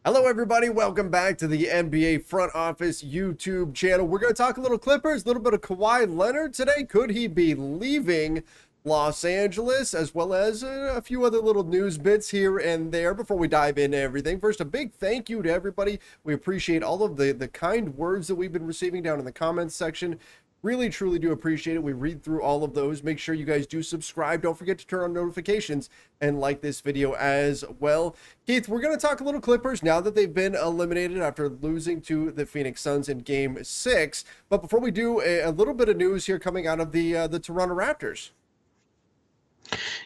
Hello, everybody. Welcome back to the NBA Front Office YouTube channel. We're going to talk a little Clippers, a little bit of Kawhi Leonard today. Could he be leaving Los Angeles, as well as a few other little news bits here and there before we dive into everything. First, a big thank you to everybody. We appreciate all of the kind words that we've been receiving down in the comments section. Really, truly do appreciate it. We read through all of those. Make sure you guys do subscribe. Don't forget to turn on notifications and like this video as well. Keith, we're going to talk a little Clippers now that they've been eliminated after losing to the Phoenix Suns in Game 6. But before we do, a little bit of news here coming out of the Toronto Raptors.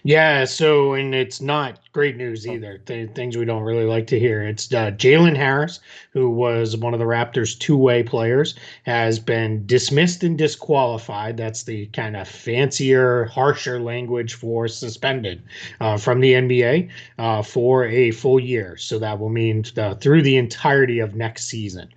Yeah, and it's not great news either. Things we don't really like to hear. It's Jalen Harris, who was one of the Raptors' two-way players, has been dismissed and disqualified. That's the kind of fancier, harsher language for suspended from the NBA for a full year. So that will mean through the entirety of next season.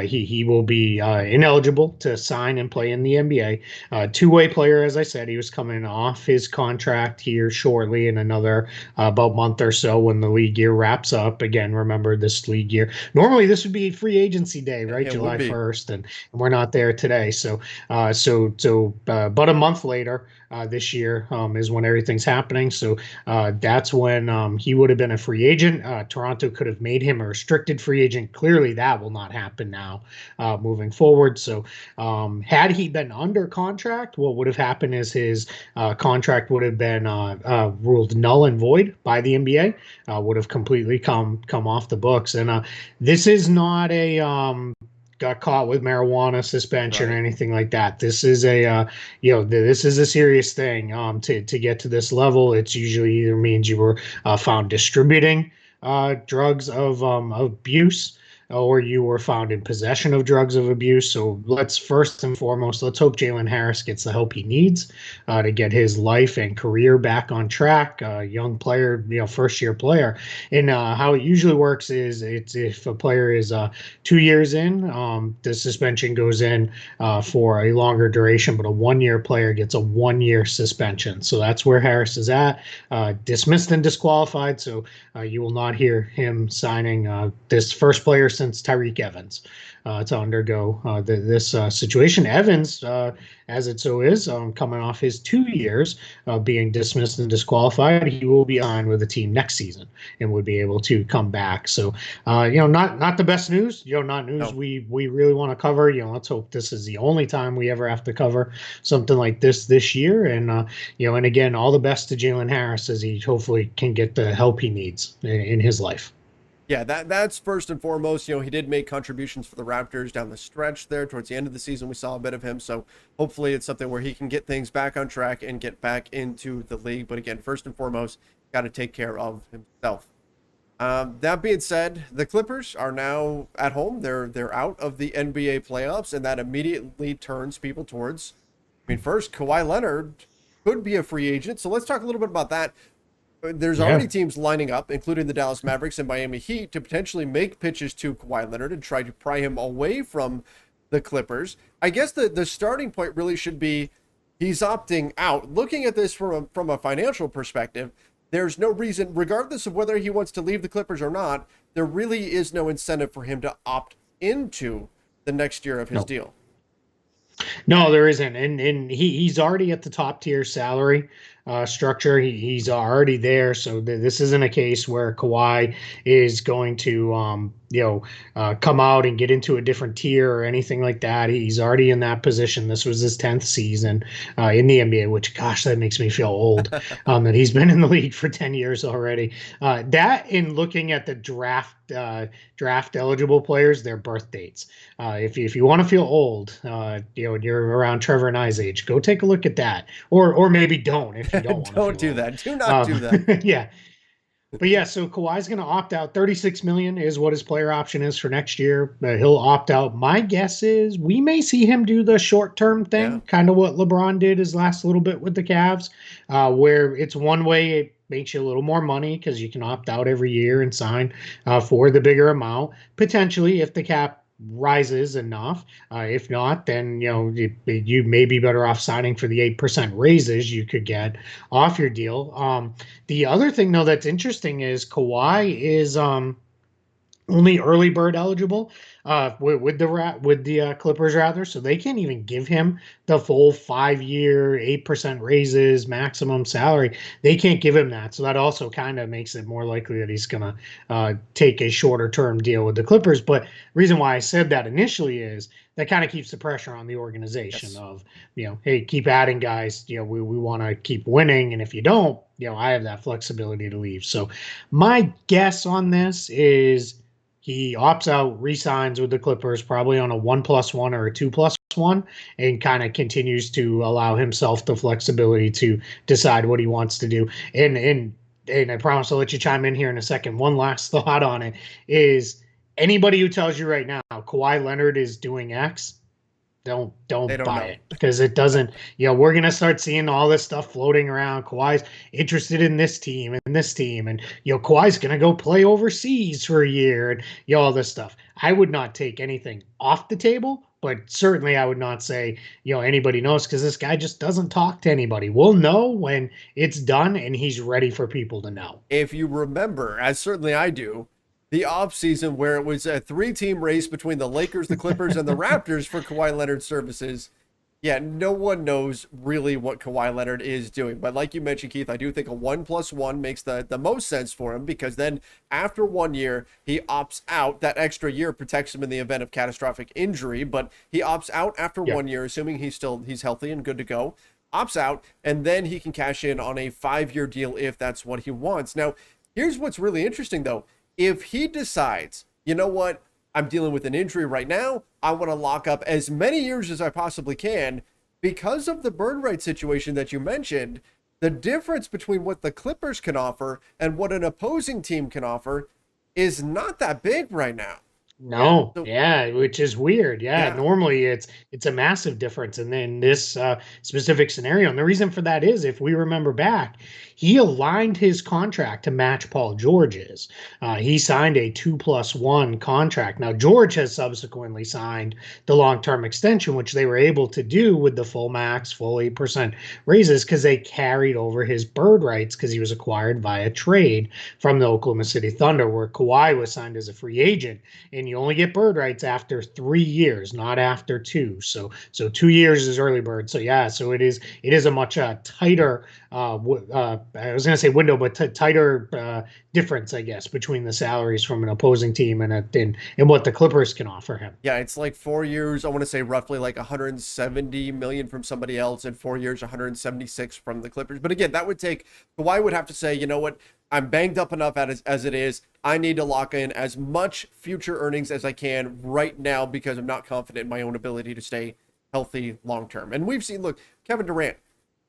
He will be ineligible to sign and play in the NBA. Two-way player, as I said, he was coming off his contract here shortly in another about month or so when the league year wraps up. Again, remember this league year. Normally this would be free agency day, right? July 1st, and we're not there today. So about a month later this year is when everything's happening. So that's when he would have been a free agent. Toronto could have made him a restricted free agent. Clearly that will not happen now moving forward. So had he been under contract, what would have happened is his contract would have been ruled null and void by the NBA, would have completely come off the books. And this is not a got caught with marijuana suspension or anything like that. This is a this is a serious thing. To get to this level, it's usually either means you were found distributing drugs of abuse, or you were found in possession of drugs of abuse. So let's first and foremost, let's hope Jalen Harris gets the help he needs to get his life and career back on track. Young player, first year player. And how it usually works is it's if a player is 2 years in, the suspension goes in for a longer duration, but a 1 year player gets a 1 year suspension. So that's where Harris is at, dismissed and disqualified. So you will not hear him signing this first player since Tyreek Evans to undergo this situation. Evans, as it so is, coming off his 2 years being dismissed and disqualified, he will be on with the team next season and would be able to come back. So, not the best news. Not news we really want to cover. Let's hope this is the only time we ever have to cover something like this year. And and again, all the best to Jalen Harris as he hopefully can get the help he needs in his life. Yeah, that's first and foremost. He did make contributions for the Raptors down the stretch there. Towards the end of the season, we saw a bit of him. So hopefully it's something where he can get things back on track and get back into the league. But again, first and foremost, got to take care of himself. That being said, the Clippers are now at home. They're out of the NBA playoffs, and that immediately turns people towards, first, Kawhi Leonard could be a free agent. So let's talk a little bit about that. There's already teams lining up, including the Dallas Mavericks and Miami Heat, to potentially make pitches to Kawhi Leonard and try to pry him away from the Clippers. I guess the starting point really should be he's opting out. Looking at this from a financial perspective, there's no reason, regardless of whether he wants to leave the Clippers or not, there really is no incentive for him to opt into the next year of his deal. No, there isn't, and he's already at the top tier salary structure. He's already there, so this isn't a case where Kawhi is going to come out and get into a different tier or anything like that. He's already in that position. This was his 10th season in the NBA, which, gosh, that makes me feel old that he's been in the league for 10 years already. That, in looking at the draft eligible players, their birth dates. If you want to feel old, you're around Trevor and I's age, go take a look at that, or maybe don't if you don't. Don't do that. Do not do that. Yeah. But yeah, so Kawhi's going to opt out. $36 million is what his player option is for next year. He'll opt out. My guess is we may see him do the short-term thing, kind of what LeBron did his last little bit with the Cavs, where it's one way it makes you a little more money because you can opt out every year and sign for the bigger amount. Potentially, if the cap rises enough. If not, then you may be better off signing for the 8% raises you could get off your deal. The other thing though that's interesting is Kawhi is only early bird eligible with the Clippers rather, so they can't even give him the full 5 year 8% raises maximum salary. They can't give him that, so that also kind of makes it more likely that he's gonna take a shorter term deal with the Clippers. But reason why I said that initially is that kind of keeps the pressure on the organization Yes. of, hey, keep adding guys. We want to keep winning, and if you don't, I have that flexibility to leave. So my guess on this is he opts out, resigns with the Clippers, probably on a 1+1 or a 2+1, and kind of continues to allow himself the flexibility to decide what he wants to do. And I promise I'll let you chime in here in a second. One last thought on it is anybody who tells you right now Kawhi Leonard is doing X, They don't don't buy know. it, because it doesn't. We're gonna start seeing all this stuff floating around. Kawhi's interested in this team and this team, and Kawhi's gonna go play overseas for a year, and all this stuff. I would not take anything off the table, but certainly I would not say anybody knows, because this guy just doesn't talk to anybody. We'll know when it's done and he's ready for people to know. If you remember, as certainly I do, the offseason where it was a 3-team race between the Lakers, the Clippers, and the Raptors for Kawhi Leonard's services. Yeah, no one knows really what Kawhi Leonard is doing. But like you mentioned, Keith, I do think a 1+1 makes the most sense for him, because then after 1 year, he opts out. That extra year protects him in the event of catastrophic injury, but he opts out after Yeah. 1 year, assuming he's healthy and good to go. Opts out, and then he can cash in on a 5-year deal if that's what he wants. Now, here's what's really interesting though. If he decides, you know what, I'm dealing with an injury right now, I want to lock up as many years as I possibly can, because of the bird right situation that you mentioned, the difference between what the Clippers can offer and what an opposing team can offer is not that big right now. No, So, yeah, which is weird. Yeah, yeah, normally it's a massive difference, and then this specific scenario, and the reason for that is, if we remember back, he aligned his contract to match Paul George's. He signed a 2+1 contract. Now George has subsequently signed the long-term extension, which they were able to do with the full max, full 8% raises, because they carried over his bird rights, because he was acquired via trade from the Oklahoma City Thunder, where Kawhi was signed as a free agent, and you only get bird rights after 3 years, not after two. So 2 years is early bird. So yeah, so it is a much tighter. I was going to say window, but tighter difference, I guess, between the salaries from an opposing team and what the Clippers can offer him. yeah, it's like 4 years. I want to say roughly like 170 million from somebody else, and 4 years, 176 from the Clippers. But again, that would take, Kawhi would have to say, you know what, I'm banged up enough as it is. I need to lock in as much future earnings as I can right now, because I'm not confident in my own ability to stay healthy long term. And we've seen, look, Kevin Durant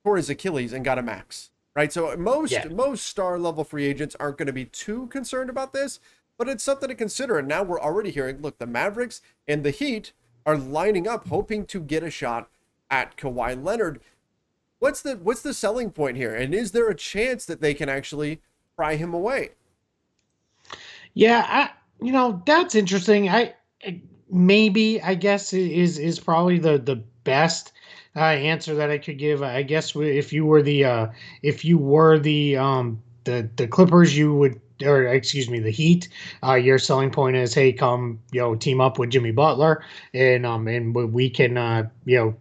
tore his Achilles and got a max, right? So Yeah. most star level free agents aren't going to be too concerned about this, but it's something to consider. And now we're already hearing, look, the Mavericks and the Heat are lining up, hoping to get a shot at Kawhi Leonard. What's the selling point here? And is there a chance that they can actually pry him away? Yeah, that's interesting. Maybe, I guess, is probably the best answer that I could give. I guess if you were the Clippers, you would, or excuse me, the Heat. Your selling point is, hey, come team up with Jimmy Butler, and we can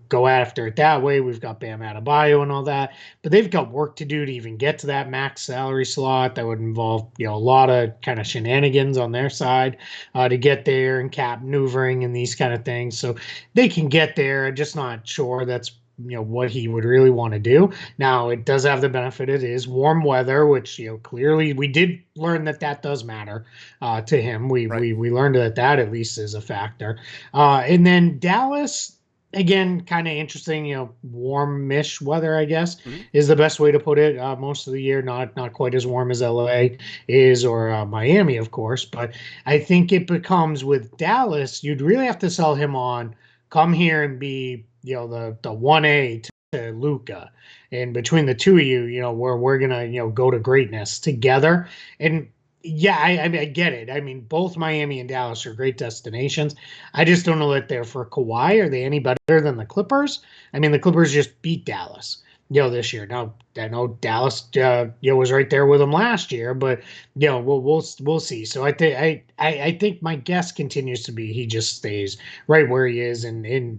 go after it that way. We've got Bam Adebayo and all that, but they've got work to do to even get to that max salary slot. That would involve a lot of kind of shenanigans on their side to get there, and cap maneuvering and these kind of things. So they can get there. I'm just not sure that's what he would really want to do. Now, it does have the benefit, it is warm weather, which clearly we did learn that does matter to him. We, Right. we we learned that at least is a factor. And then Dallas, again, kind of interesting. Warmish weather, I guess, Mhm. is the best way to put it. Most of the year, not quite as warm as LA is, or Miami, of course. But I think it becomes, with Dallas, you'd really have to sell him on, come here and be the 1A to Luca, and between the two of you, we're gonna go to greatness together. And yeah, I mean, I get it. I mean, both Miami and Dallas are great destinations. I just don't know that they're for Kawhi. Are they any better than the Clippers? I mean, the Clippers just beat Dallas this year. Now I know Dallas, was right there with him last year, but we'll see. So I think my guess continues to be he just stays right where he is in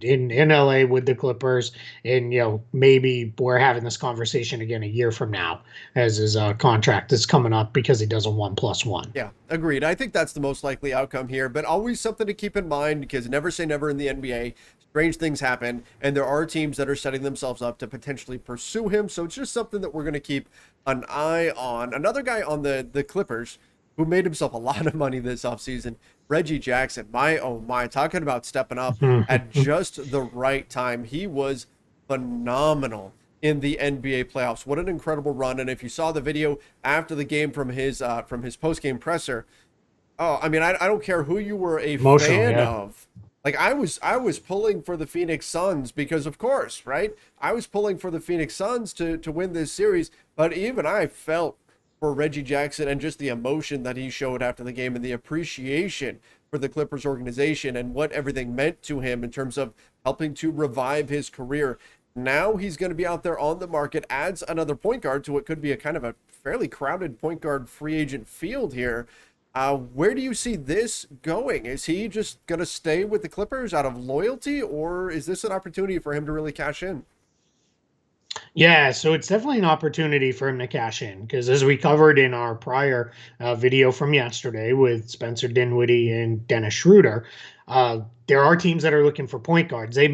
LA with the Clippers, and maybe we're having this conversation again a year from now as his contract is coming up because he does a 1+1. Yeah, agreed. I think that's the most likely outcome here, but always something to keep in mind because never say never in the NBA. Strange things happen, and there are teams that are setting themselves up to potentially pursue him. So it's just something that we're going to keep an eye on. Another guy on the Clippers who made himself a lot of money this offseason, Reggie Jackson. My, oh my, talking about stepping up at just the right time. He was phenomenal in the NBA playoffs. What an incredible run. And if you saw the video after the game from his post-game presser, oh, I mean, I don't care who you were a Emotional, fan yeah. of. Like I was pulling for the Phoenix Suns because of course, right? I was pulling for the Phoenix Suns to win this series, but even I felt for Reggie Jackson and just the emotion that he showed after the game and the appreciation for the Clippers organization and what everything meant to him in terms of helping to revive his career. Now he's going to be out there on the market, adds another point guard to what could be a kind of a fairly crowded point guard free agent field here. Where do you see this going? Is he just going to stay with the Clippers out of loyalty, or is this an opportunity for him to really cash in? Yeah, so it's definitely an opportunity for him to cash in because, as we covered in our prior video from yesterday with Spencer Dinwiddie and Dennis Schroeder, there are teams that are looking for point guards. They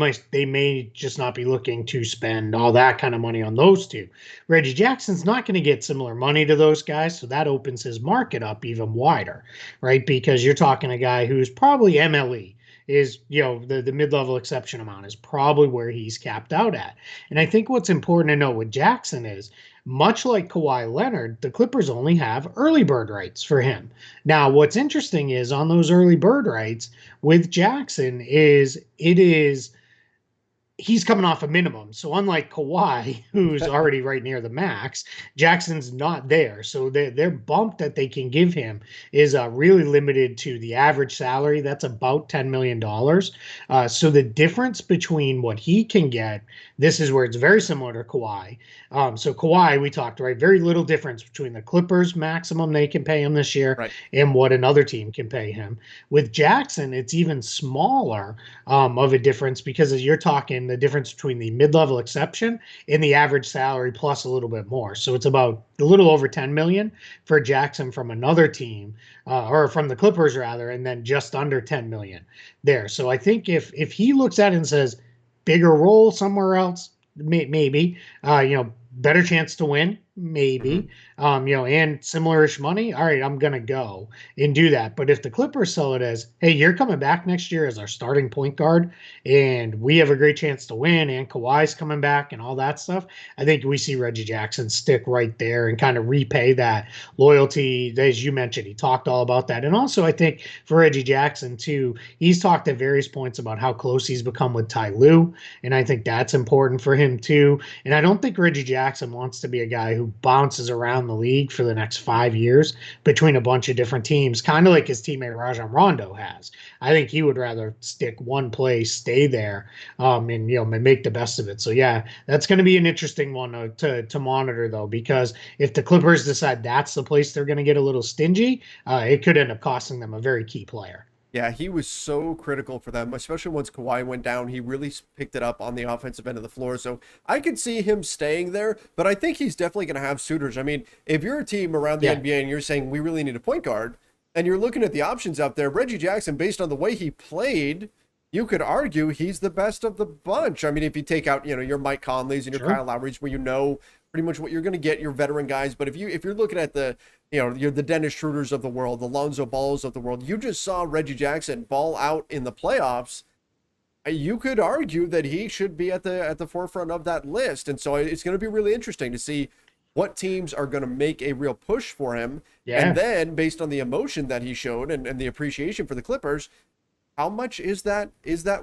may just not be looking to spend all that kind of money on those two. Reggie Jackson's not going to get similar money to those guys, so that opens his market up even wider, right? Because you're talking a guy who's probably MLE is, the mid-level exception amount is probably where he's capped out at. And I think what's important to know with Jackson is, much like Kawhi Leonard, the Clippers only have early bird rights for him. Now, what's interesting is on those early bird rights with Jackson he's coming off a minimum. So unlike Kawhi, who's already right near the max, Jackson's not there. So their bump that they can give him is really limited to the average salary. That's about $10 million. So the difference between what he can get, this is where it's very similar to Kawhi. So Kawhi, we talked, right? Very little difference between the Clippers maximum they can pay him this year Right. and what another team can pay him. With Jackson, it's even smaller of a difference because as you're talking the difference between the mid-level exception and the average salary plus a little bit more. So it's about a little over 10 million for Jackson from another team or from the Clippers rather, and then just under 10 million there. So I think if he looks at it and says bigger role somewhere else, maybe, better chance to win, maybe, and similar-ish money. All right, I'm going to go and do that. But if the Clippers sell it as, hey, you're coming back next year as our starting point guard and we have a great chance to win and Kawhi's coming back and all that stuff, I think we see Reggie Jackson stick right there and kind of repay that loyalty. As you mentioned, he talked all about that. And also I think for Reggie Jackson too, he's talked at various points about how close he's become with Ty Lue. And I think that's important for him too. And I don't think Reggie Jackson wants to be a guy who bounces around the league for the next 5 years between a bunch of different teams, kind of like his teammate Rajon Rondo has. I think he would rather stick one place, stay there, and make the best of it. So yeah, that's going to be an interesting one to monitor though, because if the Clippers decide that's the place they're going to get a little stingy, it could end up costing them a very key player. Yeah, he was so critical for them, especially once Kawhi went down. He really picked it up on the offensive end of the floor. So I could see him staying there, but I think he's definitely going to have suitors. I mean, if you're a team around the NBA and you're saying we really need a point guard, and you're looking at the options out there, Reggie Jackson, based on the way he played, you could argue he's the best of the bunch. I mean, if you take out, your Mike Conleys and your Kyle Lowrys, where you know pretty much what you're going to get, your veteran guys. But if you're looking at you're the Dennis Schroeders of the world, the Lonzo Balls of the world, you just saw Reggie Jackson ball out in the playoffs. You could argue that he should be at the forefront of that list. And so it's going to be really interesting to see what teams are going to make a real push for him. Yeah. And then based on the emotion that he showed and the appreciation for the Clippers, how much is that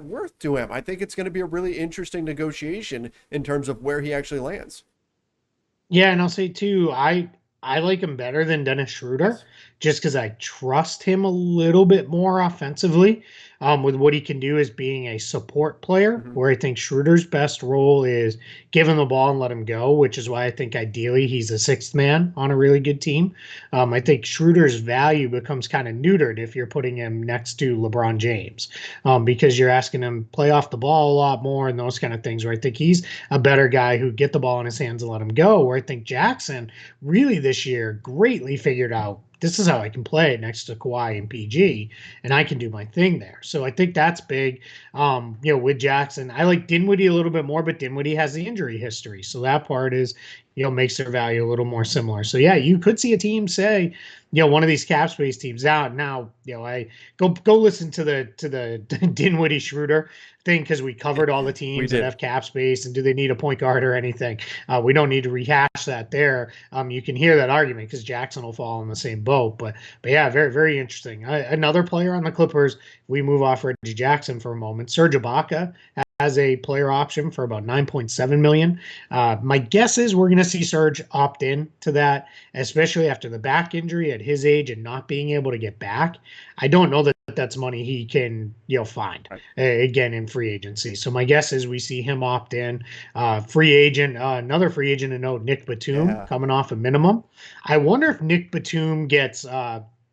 worth to him? I think it's going to be a really interesting negotiation in terms of where he actually lands. Yeah, and I'll say too, I like him better than Dennis Schroeder, just because I trust him a little bit more offensively with what he can do as being a support player, Mhm. where I think Schroeder's best role is give him the ball and let him go, which is why I think ideally he's a sixth man on a really good team. I think Schroeder's value becomes kind of neutered if you're putting him next to LeBron James, because you're asking him play off the ball a lot more and those kind of things, where I think he's a better guy who get the ball in his hands and let him go, where I think Jackson really this year greatly figured out this is how I can play next to Kawhi and PG, and I can do my thing there. So I think that's big. With Jackson, I like Dinwiddie a little bit more, but Dinwiddie has the injury history, so that part is makes their value a little more similar. So yeah, you could see a team say, one of these cap space teams out now. I go listen to the Dinwiddie Schroeder thing because we covered all the We teams that did. have cap space and do they need a point guard or anything. We don't need to rehash that there. You can hear that argument because Jackson will fall in the same boat. But yeah, very, very interesting. Another player on the Clippers, we move off Reggie Jackson for a moment. Serge Ibaka has a player option for about 9.7 million. My guess is we're going to see Serge opt in to that, especially after the back injury at his age and not being able to get back. I don't know that that's money he can find Right. again in free agency. So my guess is we see him opt in. Free agent, another free agent to note, Nick Batum Yeah. coming off a minimum. I wonder if Nick Batum gets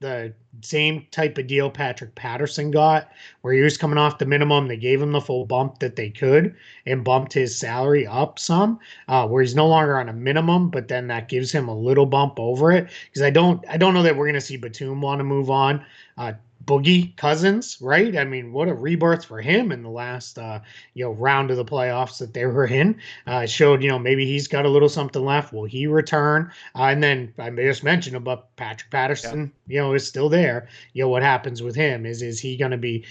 the same type of deal Patrick Patterson got, where he was coming off the minimum. They gave him the full bump that they could and bumped his salary up some, where he's no longer on a minimum, but then that gives him a little bump over it. Because I don't know that we're going to see Batum want to move on. Boogie Cousins, right? I mean, what a rebirth for him in the last round of the playoffs that they were in. It showed maybe he's got a little something left. Will he return? And then I just mentioned about Patrick Patterson. Is still there. What happens with him? Is he going to be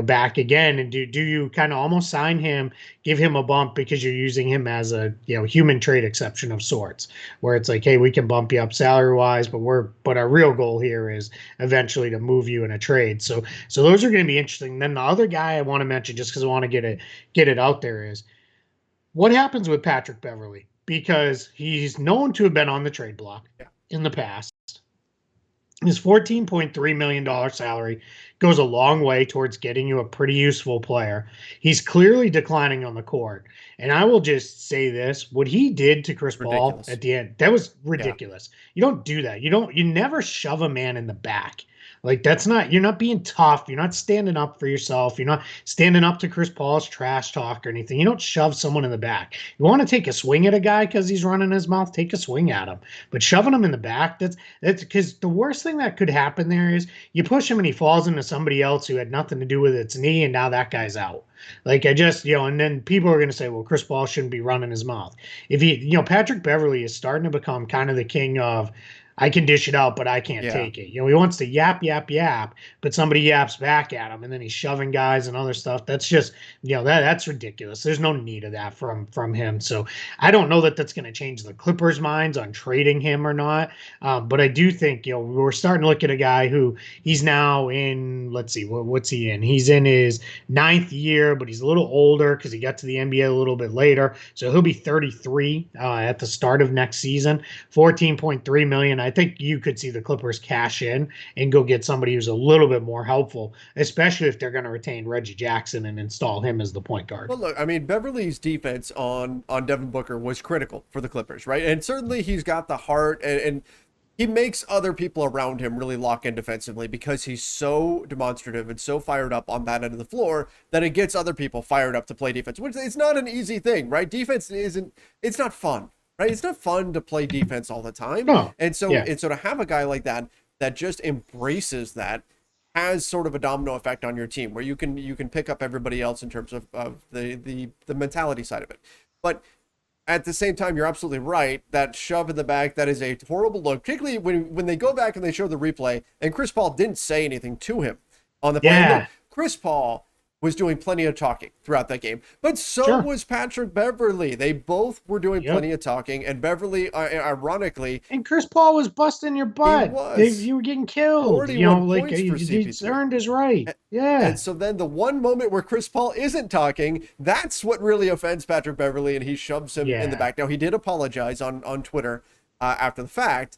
back again? And do you kind of almost sign him, give him a bump because you're using him as a human trade exception of sorts, where it's like, hey, we can bump you up salary wise, but our real goal here is eventually to move you in a trade. So those are going to be interesting. Then the other guy I want to mention, just because I want to get it out there, is what happens with Patrick Beverley, because he's known to have been on the trade block in the past. His $14.3 million salary goes a long way towards getting you a pretty useful player. He's clearly declining on the court. And I will just say this, what he did to Chris Paul Ridiculous. at the end, that was ridiculous. You don't do that. You never shove a man in the back. Like you're not being tough. You're not standing up for yourself. You're not standing up to Chris Paul's trash talk or anything. You don't shove someone in the back. You want to take a swing at a guy because he's running his mouth, take a swing at him. But shoving him in the back, that's because the worst thing that could happen there is you push him and he falls into somebody else who had nothing to do with its knee, and now that guy's out. Like and then people are going to say, well, Chris Paul shouldn't be running his mouth. If Patrick Beverley is starting to become kind of the king of, I can dish it out, but I can't take it. He wants to yap, but somebody yaps back at him, and then he's shoving guys and other stuff. That's just, that's ridiculous. There's no need of that from him. So I don't know that that's going to change the Clippers' minds on trading him or not. But I do think, we're starting to look at a guy who he's now in, let's see, what's he in? He's in his 9th year, but he's a little older because he got to the NBA a little bit later. So he'll be 33 at the start of next season. 14.3 million. I think you could see the Clippers cash in and go get somebody who's a little bit more helpful, especially if they're going to retain Reggie Jackson and install him as the point guard. Well, look, I mean, Beverly's defense on Devin Booker was critical for the Clippers, right? And certainly he's got the heart, and he makes other people around him really lock in defensively because he's so demonstrative and so fired up on that end of the floor that it gets other people fired up to play defense, which it's not an easy thing, right? Defense it's not fun. Right, it's not fun to play defense all the time, and so to have a guy like that just embraces that has sort of a domino effect on your team, where you can pick up everybody else in terms of the mentality side of it. But at the same time, you're absolutely right. That shove in the back, that is a horrible look, particularly when they go back and they show the replay, and Chris Paul didn't say anything to him on the play. Look, Chris Paul was doing plenty of talking throughout that game, but so was Patrick Beverley. They both were doing plenty of talking, and Beverley, ironically, and Chris Paul was busting your butt. He was. You were getting killed. 41 points for he's earned his right. And so then the one moment where Chris Paul isn't talking, that's what really offends Patrick Beverley, and he shoves him in the back. Now, he did apologize on Twitter after the fact,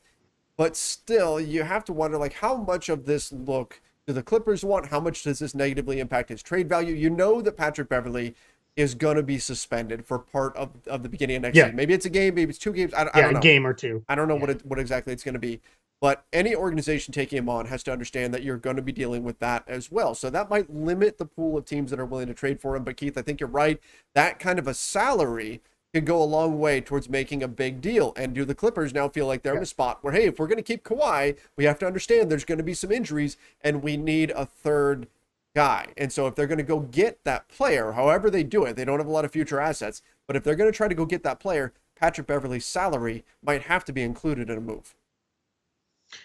But still, you have to wonder, like, how much of this look do the Clippers want? How much does this negatively impact his trade value? You know that Patrick Beverley is going to be suspended for part of the beginning of next Yeah. season. Maybe it's a game, maybe it's 2 games. I Yeah, don't a know. game or two. I don't know Yeah. what exactly it's going to be. But any organization taking him on has to understand that you're going to be dealing with that as well. So that might limit the pool of teams that are willing to trade for him. But Keith, I think you're right. That kind of a salary could go a long way towards making a big deal. And do the Clippers now feel like they're in a spot where, hey, if we're going to keep Kawhi, we have to understand there's going to be some injuries and we need a third guy. And so if they're going to go get that player, however they do it, they don't have a lot of future assets. But if they're going to try to go get that player, Patrick Beverley's salary might have to be included in a move.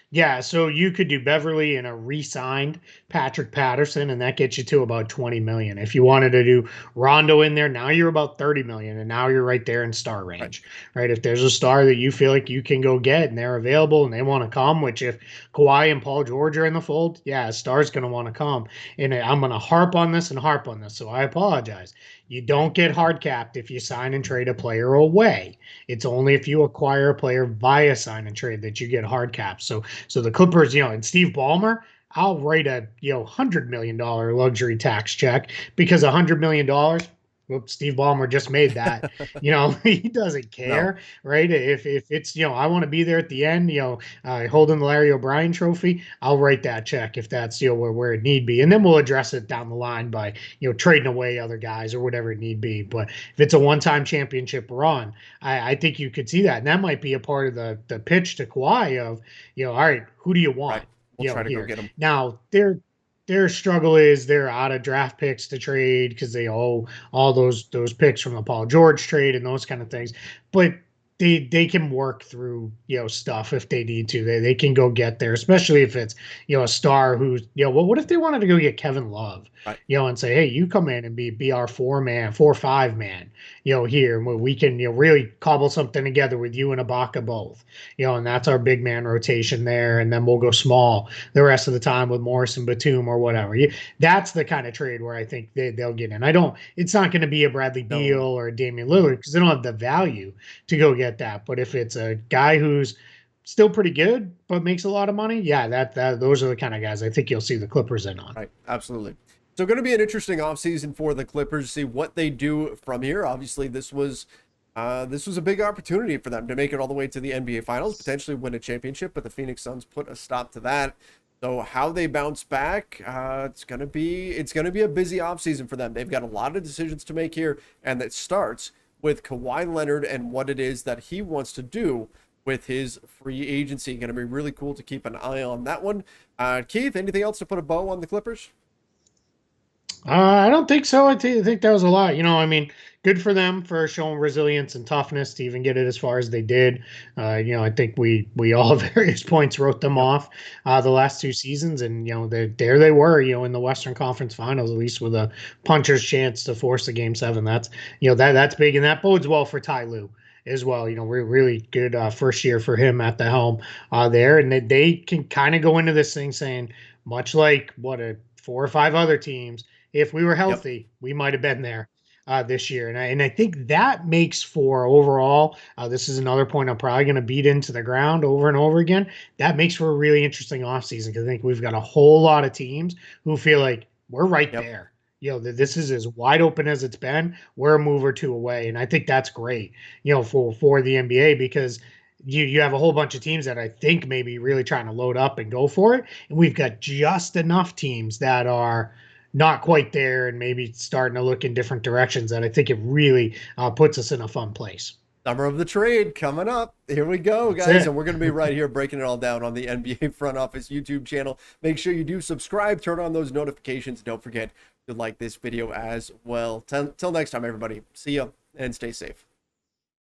Yeah, so you could do Beverly and a re-signed Patrick Patterson, and that gets you to about 20 million. If you wanted to do Rondo in there, now you're about 30 million, and now you're right there in star range, right? If there's a star that you feel like you can go get and they're available and they want to come, which if Kawhi and Paul George are in the fold, yeah, a star's going to want to come. And I'm going to harp on this and harp on this, so I apologize. You don't get hard capped if you sign and trade a player away. It's only if you acquire a player via sign and trade that you get hard capped. So the Clippers, and Steve Ballmer, I'll write a $100 million luxury tax check because $100 million. Whoops, Steve Ballmer just made that. He doesn't care, right? If it's I want to be there at the end, holding the Larry O'Brien trophy, I'll write that check if that's where it need be, and then we'll address it down the line by trading away other guys or whatever it need be. But if it's a one-time championship run, I think you could see that, and that might be a part of the pitch to Kawhi of all right, who do you want? Right. We'll try to go get him. Now their struggle is they're out of draft picks to trade because they owe all those picks from the Paul George trade and those kind of things. But they can work through stuff if they need to. They can go get there, especially if it's a star who's well, what if they wanted to go get Kevin Love, right, and say, hey, you come in and be our 4-5 man, here where we can really cobble something together with you and Ibaka both, and that's our big man rotation there, and then we'll go small the rest of the time with Morris and Batum or whatever. That's the kind of trade where I think they'll get in. It's not going to be a Bradley Beal or a Damian Lillard because they don't have the value to go get that. But if it's a guy who's still pretty good but makes a lot of money, yeah, that those are the kind of guys I think you'll see the Clippers in on. Right, absolutely. So going to be an interesting offseason for the Clippers to see what they do from here. Obviously, this was a big opportunity for them to make it all the way to the NBA Finals, potentially win a championship, but the Phoenix Suns put a stop to that. So how they bounce back, it's gonna be a busy offseason for them. They've got a lot of decisions to make here, and that starts with Kawhi Leonard and what it is that he wants to do with his free agency. Going to be really cool to keep an eye on that one. Keith, anything else to put a bow on the Clippers? I don't think so. I think that was a lot. Good for them for showing resilience and toughness to even get it as far as they did. I think we all at various points wrote them off the last 2 seasons, and there they were, in the Western Conference Finals, at least with a puncher's chance to force a Game 7. That's that's big, and that bodes well for Ty Lue as well. Really good first year for him at the helm there, and they can kind of go into this thing saying, much like 4 or 5 other teams, if we were healthy, we might have been there this year. And I think that makes for overall, this is another point I'm probably going to beat into the ground over and over again. That makes for a really interesting offseason because I think we've got a whole lot of teams who feel like we're right there. This is as wide open as it's been. We're a move or two away. And I think that's great, for the NBA because you have a whole bunch of teams that I think may be really trying to load up and go for it. And we've got just enough teams that are not quite there and maybe starting to look in different directions that I think it really puts us in a fun place. Summer of the trade coming up. Here we go, guys. And we're going to be right here breaking it all down on the NBA Front Office YouTube channel. Make sure you do subscribe, turn on those notifications. Don't forget to like this video as well. Till next time, everybody. See ya and stay safe.